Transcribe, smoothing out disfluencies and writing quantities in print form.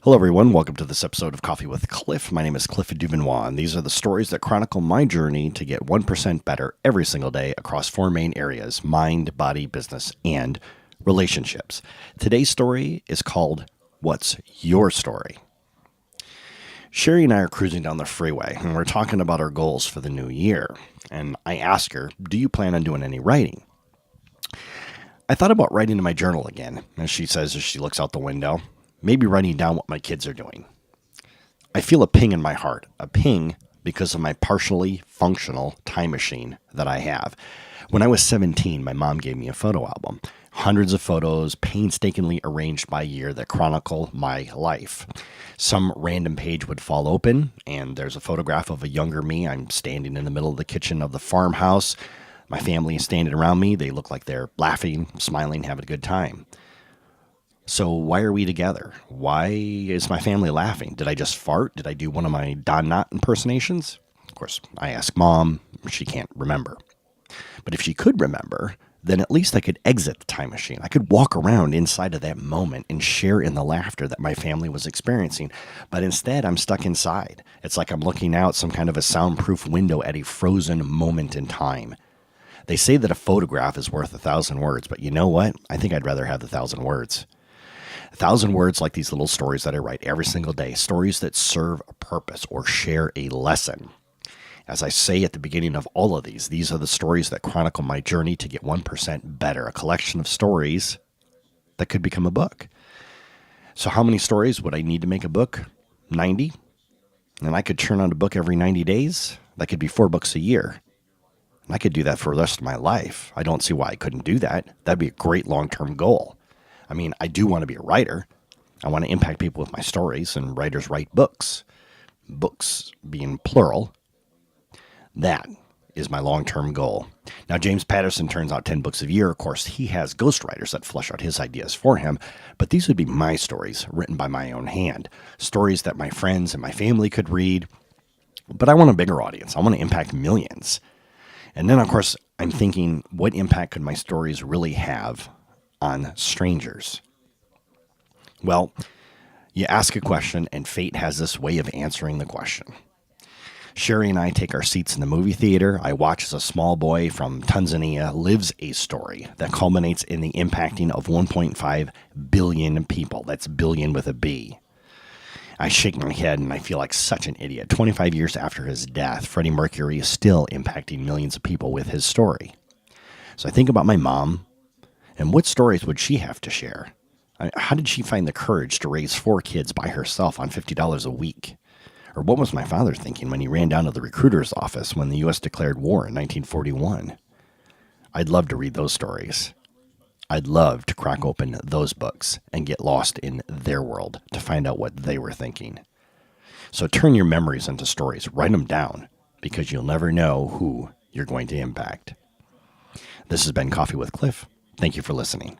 Hello, everyone. Welcome to this episode of Coffee with Cliff. My name is Cliff Duvenois, and these are the stories that chronicle my journey to get 1% better every single day across four main areas: mind, body, business, and relationships. Today's story is called What's Your Story? Sherry and I are cruising down the freeway, and we're talking about our goals for the new year. And I ask her, do you plan on doing any writing? I thought about writing in my journal again, as she says as she looks out the window. Maybe writing down what my kids are doing. I feel a ping in my heart, a ping because of my partially functional time machine that I have. When I was 17, my mom gave me a photo album. Hundreds of photos painstakingly arranged by year that chronicle my life. Some random page would fall open, and there's a photograph of a younger me. I'm standing in the middle of the kitchen of the farmhouse. My family is standing around me. They look like they're laughing, smiling, having a good time. So why are we together? Why is my family laughing? Did I just fart? Did I do one of my Don Knotts impersonations? Of course, I ask Mom. She can't remember. But if she could remember, then at least I could exit the time machine. I could walk around inside of that moment and share in the laughter that my family was experiencing. But instead, I'm stuck inside. It's like I'm looking out some kind of a soundproof window at a frozen moment in time. They say that a photograph is worth 1,000 words, but you know what? I think I'd rather have the 1,000 words. 1,000 words like these little stories that I write every single day, stories that serve a purpose or share a lesson. As I say at the beginning of all of these are the stories that chronicle my journey to get 1% better, a collection of stories that could become a book. So how many stories would I need to make a book? 90? And I could churn out a book every 90 days? That could be 4 books a year. And I could do that for the rest of my life. I don't see why I couldn't do that. That'd be a great long-term goal. I mean, I do want to be a writer. I want to impact people with my stories, and writers write books. Books being plural. That is my long-term goal. Now, James Patterson turns out 10 books a year. Of course, he has ghostwriters that flesh out his ideas for him, but these would be my stories, written by my own hand. Stories that my friends and my family could read. But I want a bigger audience. I want to impact millions. And then, of course, I'm thinking, what impact could my stories really have on strangers? Well, you ask a question, and fate has this way of answering the question. Sherry and I take our seats in the movie theater. I watch as a small boy from Tanzania lives a story that culminates in the impacting of 1.5 billion people. That's billion with a B. I shake my head and I feel like such an idiot. 25 years after his death, Freddie Mercury is still impacting millions of people with his story. So I think about my mom. And what stories would she have to share? How did she find the courage to raise 4 kids by herself on $50 a week? Or what was my father thinking when he ran down to the recruiter's office when the U.S. declared war in 1941? I'd love to read those stories. I'd love to crack open those books and get lost in their world to find out what they were thinking. So turn your memories into stories. Write them down, because you'll never know who you're going to impact. This has been Coffee with Cliff. Thank you for listening.